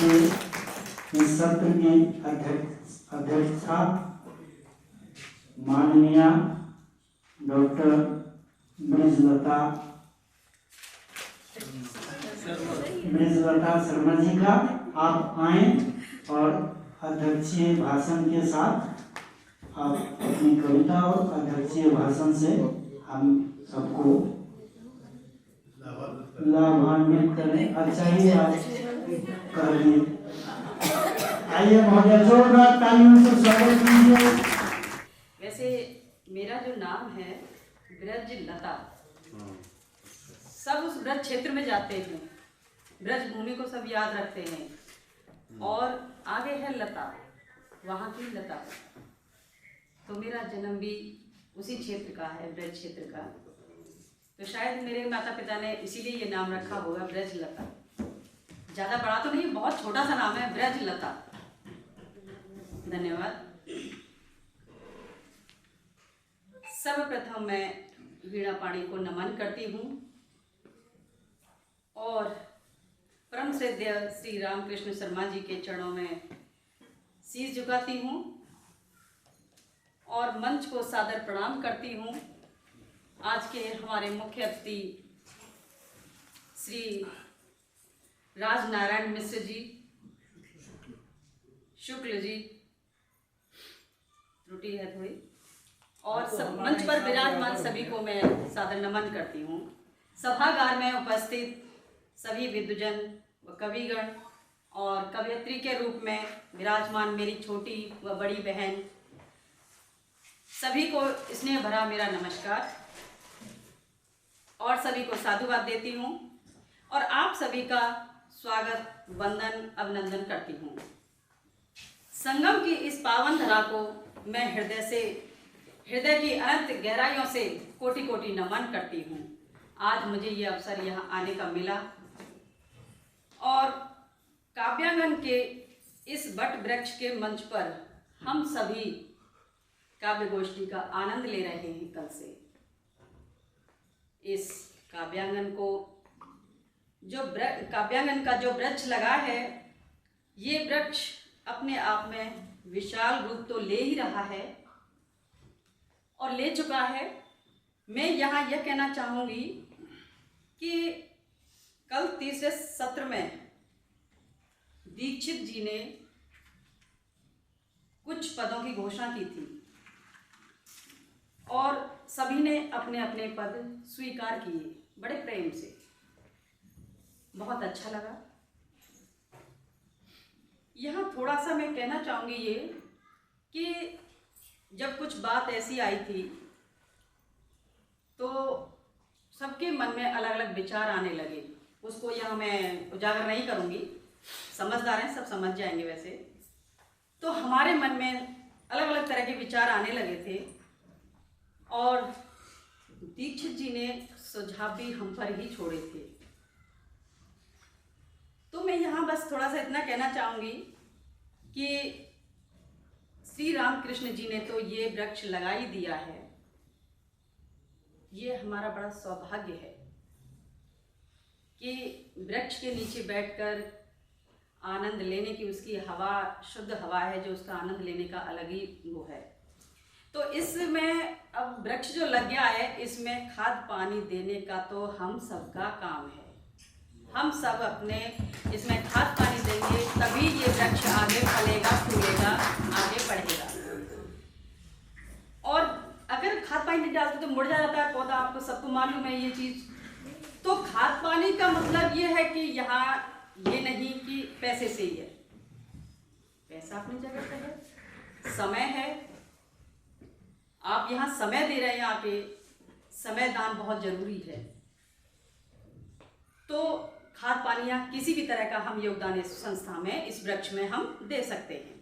के इस सत्र की अध्यक्षता माननीय डॉक्टर ब्रिजलता शर्मा जी का आप आए और अध्यक्षीय भाषण के साथ आप अपनी कविता और अध्यक्षीय भाषण से हम सबको लाभान्वित करें। अच्छा ही आप कर दिए। आइए महोदय, जोरदार तालियों से स्वागत कीजिए। वैसे मेरा जो नाम है ब्रज लता, सब उस ब्रज क्षेत्र में जाते हैं, ब्रज भूमि को सब याद रखते हैं और आगे है लता, वहाँ की लता। तो मेरा जन्म भी उसी क्षेत्र का है, ब्रज क्षेत्र का। तो शायद मेरे माता पिता ने इसीलिए ये नाम रखा होगा ब्रज लता। ज़्यादा बड़ा तो नहीं, बहुत छोटा सा नाम है, ब्रज लता। धन्यवाद। सर्वप्रथम मैं वीणा पाणी को नमन करती हूँ और परम श्रद्धेय श्री रामकृष्ण शर्मा जी के चरणों में शीश झुकाती हूँ और मंच को सादर प्रणाम करती हूँ। आज के हमारे मुख्य अतिथि श्री राजनारायण मिश्र जी, शुक्ल जी, त्रुटि है थोड़ी, और सब मंच पर विराजमान सभी को मैं सादर नमन करती हूँ। सभागार में उपस्थित सभी विद्वजन व कविगण और कवयित्री के रूप में विराजमान मेरी छोटी व बड़ी बहन, सभी को स्नेह भरा मेरा नमस्कार और सभी को साधुवाद देती हूँ और आप सभी का स्वागत, वंदन, अभिनंदन करती हूँ। संगम की इस पावन धरा को मैं हृदय की अनंत गहराइयों से कोटि कोटि नमन करती हूँ। आज मुझे ये अवसर यहाँ आने का मिला और काव्यांगन के इस वट वृक्ष के मंच पर हम सभी काव्य गोष्ठी का आनंद ले रहे हैं। कल से इस काव्यांगन को काव्यांगन का जो वृक्ष लगा है, ये वृक्ष अपने आप में विशाल रूप तो ले ही रहा है और ले चुका है। मैं यहाँ यह कहना चाहूँगी कि कल तीसरे सत्र में दीक्षित जी ने कुछ पदों की घोषणा की थी और सभी ने अपने अपने पद स्वीकार किए बड़े प्रेम से। बहुत अच्छा लगा। यहाँ थोड़ा सा मैं कहना चाहूँगी ये कि जब कुछ बात ऐसी आई थी तो सबके मन में अलग अलग विचार आने लगे। उसको यहाँ मैं उजागर नहीं करूँगी, समझदार हैं, सब समझ जाएंगे। वैसे तो हमारे मन में अलग अलग तरह के विचार आने लगे थे और दीक्षित जी ने सुझाव भी हम पर ही छोड़े थे। तो मैं यहाँ बस थोड़ा सा इतना कहना चाहूँगी कि श्री रामकृष्ण जी ने तो ये वृक्ष लगा ही दिया है। ये हमारा बड़ा सौभाग्य है कि वृक्ष के नीचे बैठकर आनंद लेने की, उसकी हवा शुद्ध हवा है जो उसका आनंद लेने का अलग ही वो है। तो इसमें अब वृक्ष जो लग गया है, इसमें खाद पानी देने का तो हम सबका काम है। हम सब अपने इसमें खाद पानी देंगे तभी ये वृक्ष आगे फलेगा, फूलेगा, आगे बढ़ेगा। और अगर खाद पानी नहीं डालते तो मुड़ जाता है पौधा, आपको सबको मालूम है ये चीज़। तो खाद पानी का मतलब ये है कि यहाँ ये नहीं कि पैसे से ही है, पैसा अपनी जगह पे है, समय है। आप यहाँ समय दे रहे हैं, आके समय दान बहुत जरूरी है। तो खाद पानी या किसी भी तरह का हम योगदान इस संस्था में, इस वृक्ष में हम दे सकते हैं।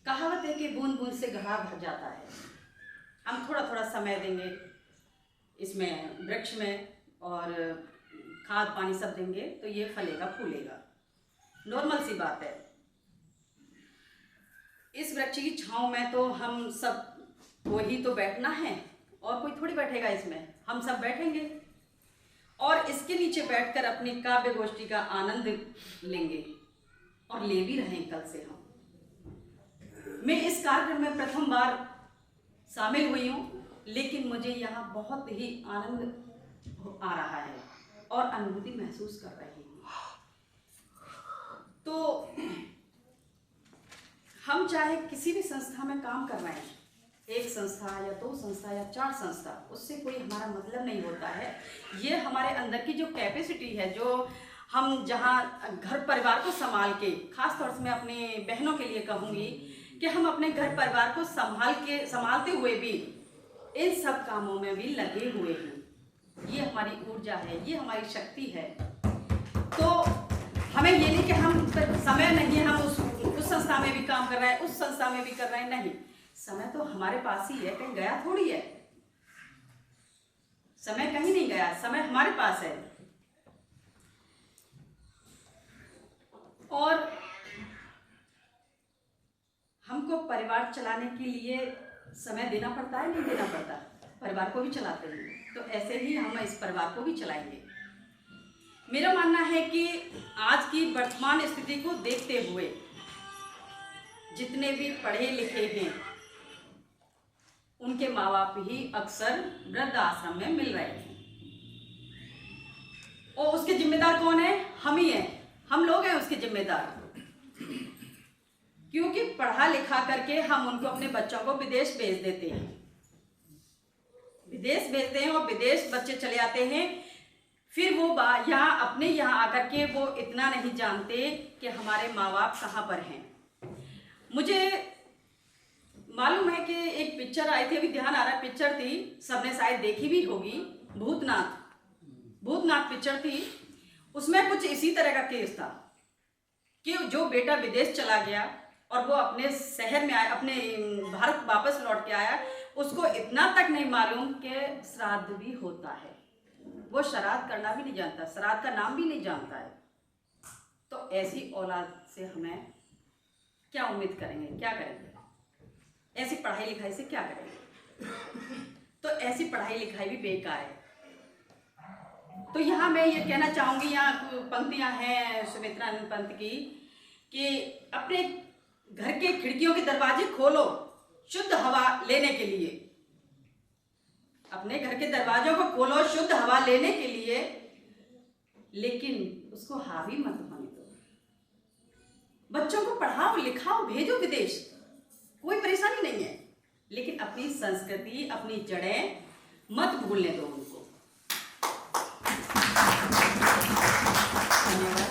कहावत है कि बूंद बूंद से घड़ा भर जाता है। हम थोड़ा थोड़ा समय देंगे इसमें वृक्ष में और खाद पानी सब देंगे तो ये फलेगा, फूलेगा। नॉर्मल सी बात है। इस वृक्ष की छांव में तो हम सब वही तो बैठना है और कोई थोड़ी बैठेगा इसमें, हम सब बैठेंगे और इसके नीचे बैठकर अपनी काव्य गोष्ठी का आनंद लेंगे। और ले भी रहे हैं कल से हम। मैं इस कार्यक्रम में प्रथम बार शामिल हुई हूँ, लेकिन मुझे यहाँ बहुत ही आनंद आ रहा है और अनुभूति महसूस कर रही हूँ। तो हम चाहे किसी भी संस्था में काम कर रहे हैं, एक संस्था या दो संस्था या चार संस्था, उससे कोई हमारा मतलब नहीं होता है। ये हमारे अंदर की जो कैपेसिटी है, जो हम जहाँ घर परिवार को संभाल के, खास तौर से मैं अपनी बहनों के लिए कहूँगी कि हम अपने घर परिवार को संभालते हुए भी इन सब कामों में भी लगे हुए हैं। ये हमारी ऊर्जा है, ये हमारी शक्ति है। तो हमें ये नहीं कि हम समय नहीं है, हम उस संस्था में भी काम कर रहे हैं, उस संस्था में भी कर रहे हैं, नहीं। समय तो हमारे पास ही है, कहीं गया थोड़ी है। समय कहीं नहीं गया, समय हमारे पास है। और हमको परिवार चलाने के लिए समय देना पड़ता है, नहीं देना पड़ता? परिवार को भी चलाते हैं, तो ऐसे ही हम इस परिवार को भी चलाएंगे। मेरा मानना है कि आज की वर्तमान स्थिति को देखते हुए जितने भी पढ़े लिखे हैं, उनके माँ बाप ही अक्सर वृद्ध आश्रम में मिल रहे हैं, और उसके जिम्मेदार कौन है? हम ही हैं, हम लोग हैं उसके जिम्मेदार। क्योंकि पढ़ा लिखा करके हम उनको, अपने बच्चों को विदेश भेज देते हैं, विदेश भेजते हैं, और विदेश बच्चे चले आते हैं। फिर वो यहाँ अपने यहाँ आकर के वो इतना नहीं जानते कि हमारे माँ बाप कहाँ पर हैं। मुझे मालूम है कि एक पिक्चर आई थी, अभी ध्यान आ रहा है, पिक्चर थी, सबने शायद देखी भी होगी, भूतनाथ पिक्चर थी। उसमें कुछ इसी तरह का केस था कि जो बेटा विदेश चला गया और वो अपने शहर में आया, अपने भारत वापस लौट के आया, उसको इतना तक नहीं मालूम कि श्राद्ध भी होता है। वो श्राद्ध करना भी नहीं जानता, श्राद्ध का नाम भी नहीं जानता है। तो ऐसी औलाद से हमें क्या उम्मीद करेंगे, क्या करेंगे? ऐसी पढ़ाई लिखाई से क्या करेंगे? तो ऐसी पढ़ाई लिखाई भी बेकार है। तो यहाँ मैं ये कहना चाहूँगी, यहाँ पंक्तियाँ हैं सुमित्रानंद पंत की, कि अपने घर के खिड़कियों के दरवाजे खोलो शुद्ध हवा लेने के लिए। अपने घर के दरवाजों को खोलो शुद्ध हवा लेने के लिए, लेकिन उसको हावी मत होने दो। बच्चों को पढ़ाओ लिखाओ, भेजो विदेश, कोई परेशानी नहीं है, लेकिन अपनी संस्कृति, अपनी जड़ें मत भूलने दो उनको। धन्यवाद।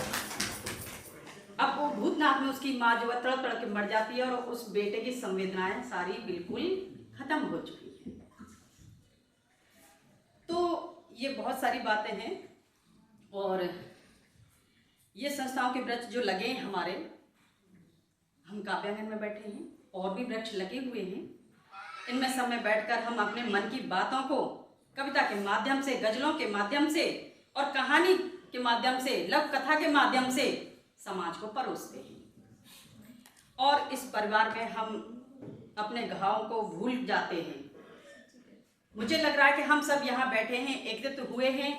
अब वो भूतनाथ में उसकी माँ जो तड़प तड़प के मर जाती है, और उस बेटे की संवेदनाएं सारी बिल्कुल खत्म हो चुकी है। तो ये बहुत सारी बातें हैं, और ये संस्थाओं के वृक्ष जो लगे हैं हमारे, हम काव्यांगन में बैठे हैं, और भी वृक्ष लगे हुए हैं। इनमें सब में बैठकर हम अपने मन की बातों को कविता के माध्यम से, गजलों के माध्यम से, और कहानी के माध्यम से, लव कथा के माध्यम से समाज को परोसते हैं। और इस परिवार में हम अपने घावों को भूल जाते हैं। मुझे लग रहा है कि हम सब यहाँ बैठे हैं, एकत्रित हुए हैं,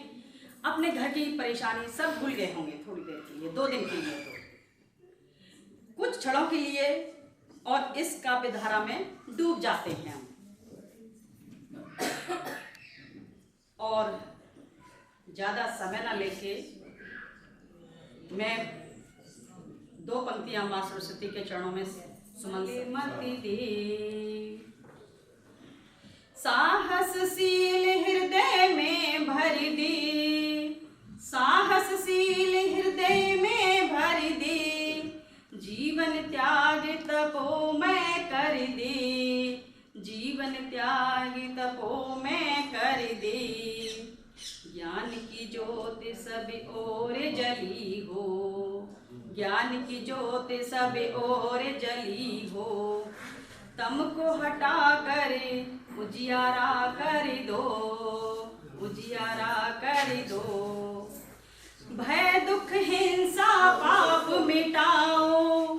अपने घर की परेशानी सब भूल गए होंगे थोड़ी देर के लिए, 2 दिन के लिए, तो कुछ क्षणों के लिए, और इस काव्य धारा में डूब जाते हैं हम। और ज़्यादा समय ना लेके मैं 2 पंक्तियां माँ सरस्वती के चरणों में सुमंती दे। साहसशील हृदय में भर दे, साहसशील हृदय में भर दे, जीवन त्याग तपो मैं कर दे, जीवन त्याग तपो मैं कर दे। ज्ञान की ज्योत सब ओर जली हो, ज्ञान की ज्योत सब ओर जली हो, तम को हटा कर उजियारा कर दो, उजियारा कर दो। भय दुख हिंसा पाप मिटाओ,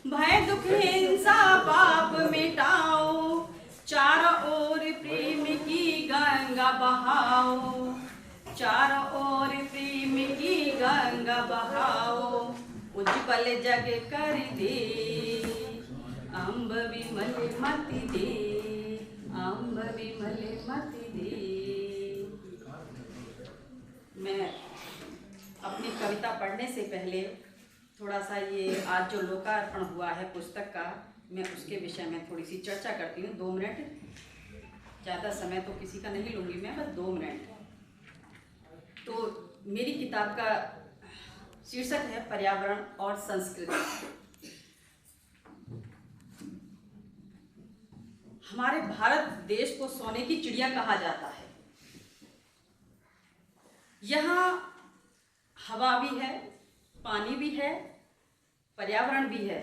भय दुख हिंसा पाप मिटाओ, चारों ओर प्रेम की गंगा बहाओ, चारों ओर प्रेम की गंगा बहाओ। पल जग कर दे, अम्ब विमल मति दे, अम्ब विमल मति दे। मैं अपनी कविता पढ़ने से पहले थोड़ा सा ये आज जो लोकार्पण हुआ है पुस्तक का, मैं उसके विषय में थोड़ी सी चर्चा करती हूँ। 2 मिनट, ज़्यादा समय तो किसी का नहीं लूँगी मैं, बस 2 मिनट। तो मेरी किताब का शीर्षक है पर्यावरण और संस्कृति। हमारे भारत देश को सोने की चिड़िया कहा जाता है। यहाँ हवा भी है, पानी भी है, पर्यावरण भी है।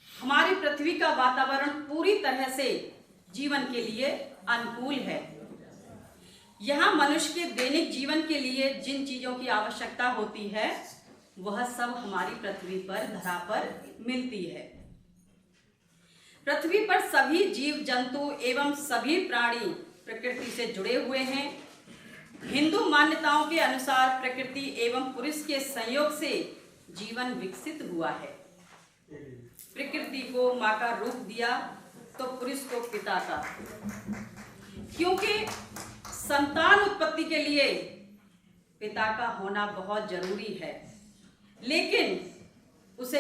हमारी पृथ्वी का वातावरण पूरी तरह से जीवन के लिए अनुकूल है। यहाँ मनुष्य के दैनिक जीवन के लिए जिन चीजों की आवश्यकता होती है वह सब हमारी पृथ्वी पर, धरा पर मिलती है। पृथ्वी पर सभी जीव जंतु एवं सभी प्राणी प्रकृति से जुड़े हुए हैं। हिंदू मान्यताओं के अनुसार प्रकृति एवं पुरुष के संयोग से जीवन विकसित हुआ है। प्रकृति को माँ का रूप दिया तो पुरुष को पिता का, क्योंकि संतान उत्पत्ति के लिए पिता का होना बहुत जरूरी है। लेकिन उसे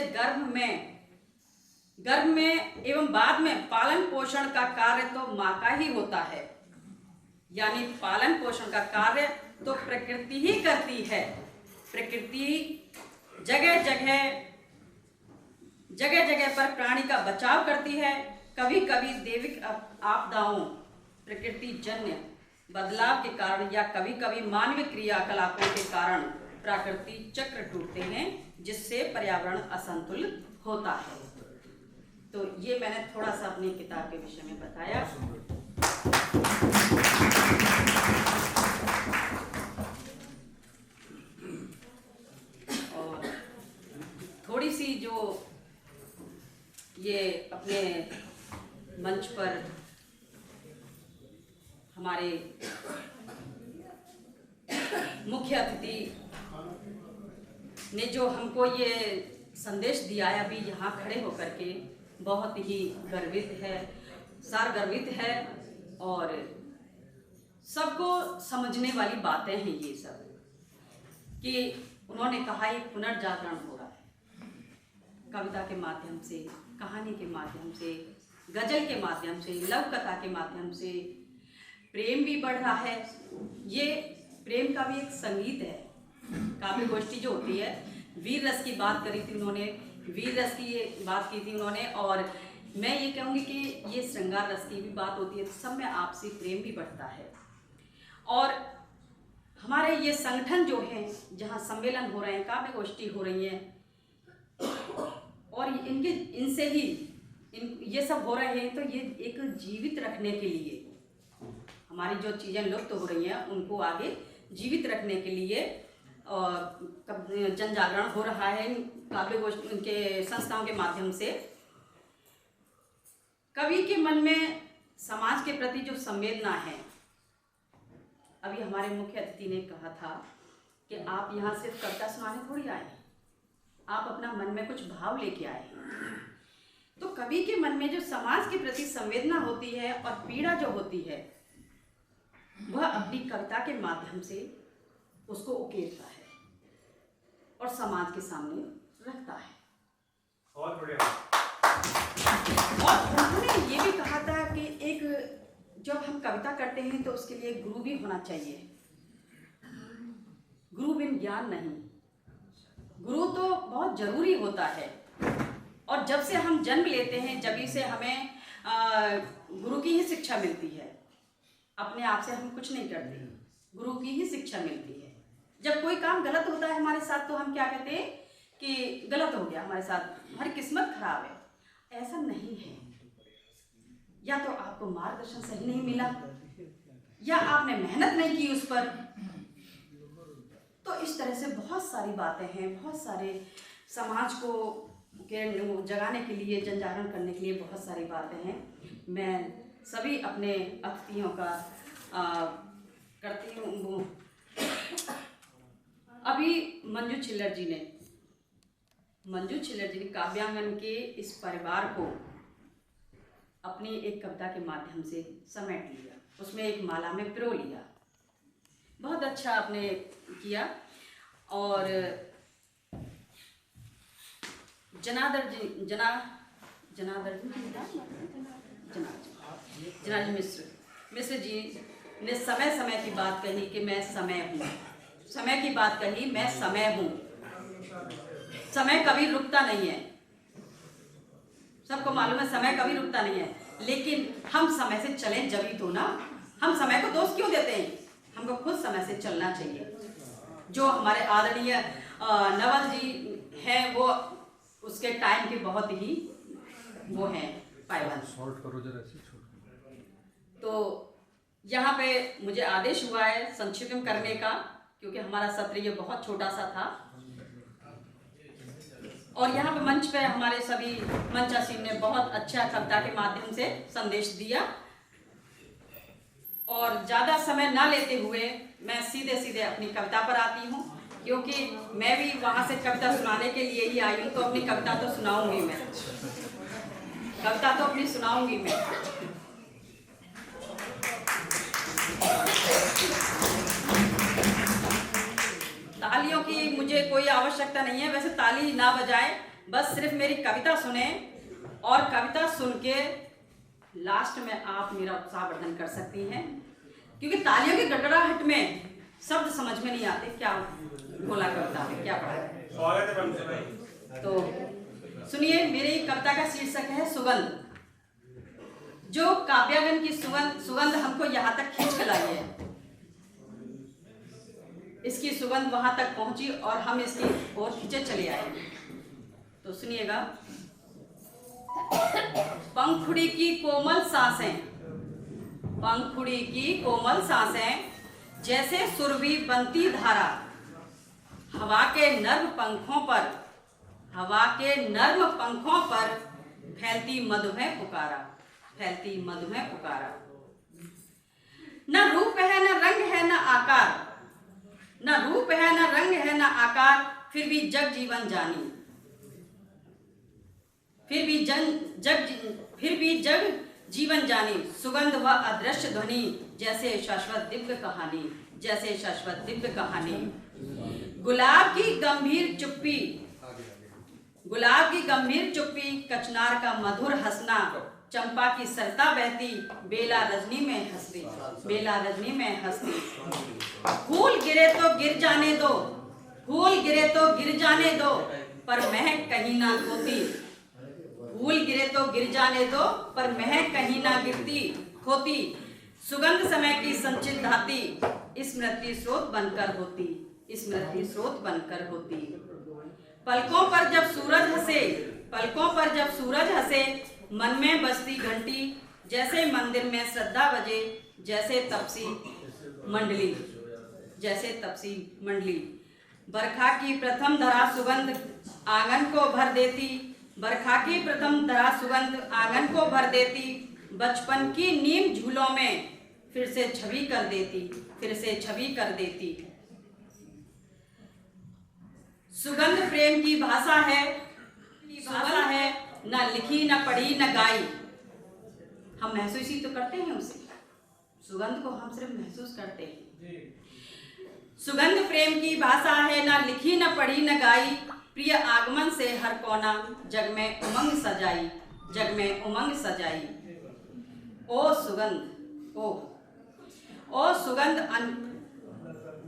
गर्भ में एवं बाद में पालन पोषण का कार्य तो माँ का ही होता है। यानी पालन पोषण का कार्य तो प्रकृति ही करती है। प्रकृति जगह जगह पर प्राणी का बचाव करती है। कभी कभी दैविक आपदाओं, प्रकृति जन्य बदलाव के कारण या कभी कभी मानवीय क्रियाकलापों के कारण प्राकृतिक चक्र टूटते हैं, जिससे पर्यावरण असंतुलित होता है। तो ये मैंने थोड़ा सा अपनी किताब के विषय में बताया। और थोड़ी सी जो ये अपने मंच पर हमारे मुख्य अतिथि ने जो हमको ये संदेश दिया है अभी यहाँ खड़े होकर के, बहुत ही गर्वित है और सबको समझने वाली बातें हैं ये सब। कि उन्होंने कहा एक पुनर्जागरण हो रहा है कविता के माध्यम से, कहानी के माध्यम से, गजल के माध्यम से, लव कथा के माध्यम से। प्रेम भी बढ़ रहा है। ये प्रेम का भी एक संगीत है। काव्य गोष्ठी जो होती है, वीर रस की बात करी थी उन्होंने, वीर रस की बात की थी उन्होंने, और मैं ये कहूँगी कि ये श्रृंगार रस की भी बात होती है। तो सब में आपसी प्रेम भी बढ़ता है। और हमारे ये संगठन जो हैं, जहाँ सम्मेलन हो रहे हैं, काव्य गोष्ठी हो रही हैं, और इनसे ही ये सब हो रहे हैं, तो ये एक जीवित रखने के लिए, हमारी जो चीज़ें लुप्त हो रही हैं उनको आगे जीवित रखने के लिए जन जागरण हो रहा है काव्य गोष्ठी उनके संस्थाओं के माध्यम से। कवि के मन में समाज के प्रति जो संवेदना है, अभी हमारे मुख्य अतिथि ने कहा था कि आप यहाँ सिर्फ कविता सुनाने थोड़ी आए, आप अपना मन में कुछ भाव लेके आए। तो कवि के मन में जो समाज के प्रति संवेदना होती है और पीड़ा जो होती है, वह अपनी कविता के माध्यम से उसको उकेरता है और समाज के सामने रखता है। बहुत बढ़िया। और उन्होंने ये भी कहा था कि एक जब हम कविता करते हैं तो उसके लिए गुरु भी होना चाहिए। गुरु बिन ज्ञान नहीं, गुरु तो बहुत जरूरी होता है। और जब से हम जन्म लेते हैं जब से हमें गुरु की ही शिक्षा मिलती है। अपने आप से हम कुछ नहीं करते, गुरु की ही शिक्षा मिलती है। जब कोई काम गलत होता है हमारे साथ तो हम क्या कहते हैं कि गलत हो गया हमारे साथ, हमारी किस्मत खराब है। ऐसा नहीं है। या तो आपको मार्गदर्शन सही नहीं मिला, या आपने मेहनत नहीं की उस पर। तो इस तरह से बहुत सारी बातें हैं, बहुत सारे समाज को जगाने के लिए, जन जागरण करने के लिए बहुत सारी बातें हैं। मैं सभी अपने अतिथियों का करती हूँ। अभी मंजू चिल्लर जी ने मंजू छिल्लर जी ने काव्यांगन के इस परिवार को अपनी एक कविता के माध्यम से समेट लिया, उसमें एक माला में पिरो लिया। बहुत अच्छा आपने किया। और जनार्दन मिश्र जी ने समय समय की बात कही कि मैं समय हूँ, समय की बात कही मैं समय हूँ। समय कभी रुकता नहीं है, सबको मालूम है समय कभी रुकता नहीं है, लेकिन हम समय से चलें जभी तो ना। हम समय को दोष क्यों देते हैं? हमको खुद समय से चलना चाहिए। जो हमारे आदरणीय नवल जी हैं वो उसके टाइम के बहुत ही वो हैं पायबंद। तो यहाँ पे मुझे आदेश हुआ है संक्षिप्त करने का, क्योंकि हमारा सत्र ये बहुत छोटा सा था। और यहाँ पे मंच पे हमारे सभी मंचासीन ने बहुत अच्छा कविता के माध्यम से संदेश दिया। और ज़्यादा समय ना लेते हुए मैं सीधे सीधे अपनी कविता पर आती हूँ, क्योंकि मैं भी वहाँ से कविता सुनाने के लिए ही आई हूँ। तो अपनी कविता तो सुनाऊंगी मैं, कविता तो अपनी सुनाऊंगी मैं। तालियों की मुझे कोई आवश्यकता नहीं है, वैसे ताली ना बजाए, बस सिर्फ मेरी कविता सुने और कविता सुन के लास्ट में आप मेरा उत्साहवर्धन कर सकती हैं, क्योंकि तालियों की गड़गड़ाहट में शब्द समझ में नहीं आते क्या बोला कविता में, क्या पढ़ा। तो सुनिए, मेरी कविता का शीर्षक है सुगंध। जो काव्यांगन की सुगंध हमको यहाँ तक खींच के लाई है, इसकी सुगंध वहां तक पहुंची और हम इसकी ओर खींचे चले आए। तो सुनिएगा। पंखुड़ी की कोमल सांसें, पंखुड़ी की कोमल सांसें जैसे सुरभि बनती धारा, हवा के नर्म पंखों पर, हवा के नर्म पंखों पर फैलती मधुमेह पुकारा, फैलती मधुमेह पुकारा। न रूप है न रंग है न आकार, न रूप है न रंग है न आकार, फिर भी जग जीवन जानी, फिर भी जग जीवन जानी। सुगंध व अदृश्य ध्वनि जैसे शाश्वत दिव्य कहानी, जैसे शाश्वत दिव्य कहानी। गुलाब की गंभीर चुप्पी, गुलाब की गंभीर चुप्पी, कचनार का मधुर हंसना, चंपा की सरता बहती, बेला रजनी में हंसती, बेला रजनी में हंसती। फूल गिरे तो गिर जाने दो, फूल गिरे तो गिर जाने दो, पर महक कहीं ना खोती, फूल गिरे तो गिर जाने दो, पर महक कहीं ना गिरती खोती। सुगंध समय की संचित धाती, स्मृति स्रोत बनकर होती, स्मृति स्रोत बनकर होती। पलकों पर जब सूरज हंसे, पलकों पर जब सूरज हंसे, मन में बजती घंटी, जैसे मंदिर में श्रद्धा बजे, जैसे तपसी मंडली, जैसे तपसी मंडली। बरखा की प्रथम धरा सुगंध आंगन को भर देती, बरखा की प्रथम धरा सुगंध आंगन को भर देती। बचपन की नीम झूलों में फिर से छवि कर देती, फिर से छवि कर देती। सुगंध प्रेम की भाषा है, भाषा है, न लिखी न पढ़ी न गाई। हम महसूस ही तो करते हैं उसे, सुगंध को हम सिर्फ महसूस करते हैं। सुगंध प्रेम की भाषा है, न लिखी न पढ़ी न गाई। प्रिय आगमन से हर कोना जग में उमंग सजाई, जग में उमंग सजाई। ओ सुगंध, ओ सुगंध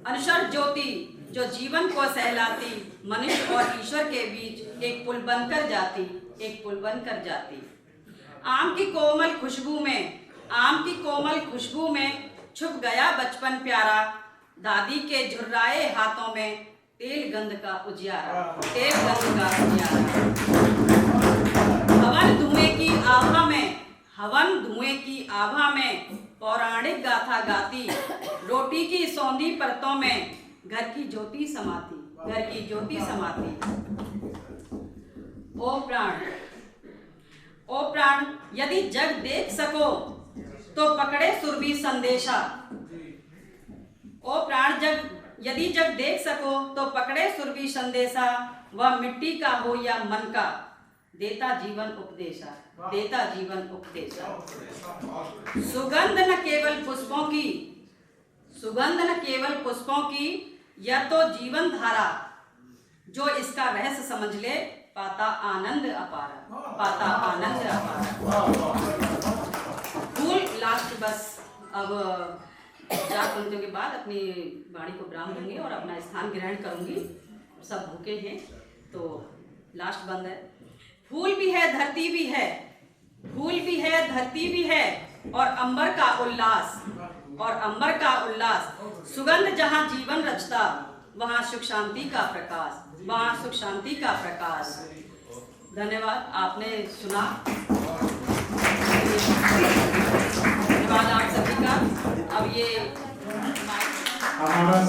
अनश्वर ज्योति, जो जीवन को सहलाती, मनुष्य और ईश्वर के बीच एक पुल बनकर जाती, एक पुल बनकर जाती। आम की कोमल खुशबू में, आम की कोमल खुशबू में छुप गया बचपन प्यारा। दादी के झुर्राए हाथों में तेल गंध का उजियारा, तेल गंध का उजियारा। हवन धुएं की आभा में, हवन धुएं की आभा में पौराणिक गाथा गाती। रोटी की सौंधी परतों में घर की ज्योति समाती, घर की ज्योति समाती। ओ प्राण, ओ प्राण, यदि जग देख सको तो पकड़े सुरभि संदेशा। ओ प्राण, जग यदि जग देख सको तो पकड़े सुरभि संदेशा। वह मिट्टी का हो या मन का, देता जीवन उपदेशा, देता जीवन उपदेशा। सुगंध न केवल पुष्पों की, सुगंध न केवल पुष्पों की, यह तो जीवन धारा, जो इसका रहस्य समझ ले पाता आनंद अपारा, पाता आनंद अपारा। फूल लास्ट बस। अब 4 पंक्तियों के बाद अपनी वाणी को विराम दूंगी और अपना स्थान ग्रहण करूंगी। सब भूखे हैं तो लास्ट बंद है। फूल भी है धरती भी है, फूल भी है धरती भी है, और अंबर का उल्लास, और अंबर का उल्लास। सुगंध जहाँ जीवन रचता, वहाँ सुख शांति का प्रकाश, वहाँ सुख शांति का प्रकाश। धन्यवाद, आपने सुना। धन्यवाद आप सभी का। अब ये हमारा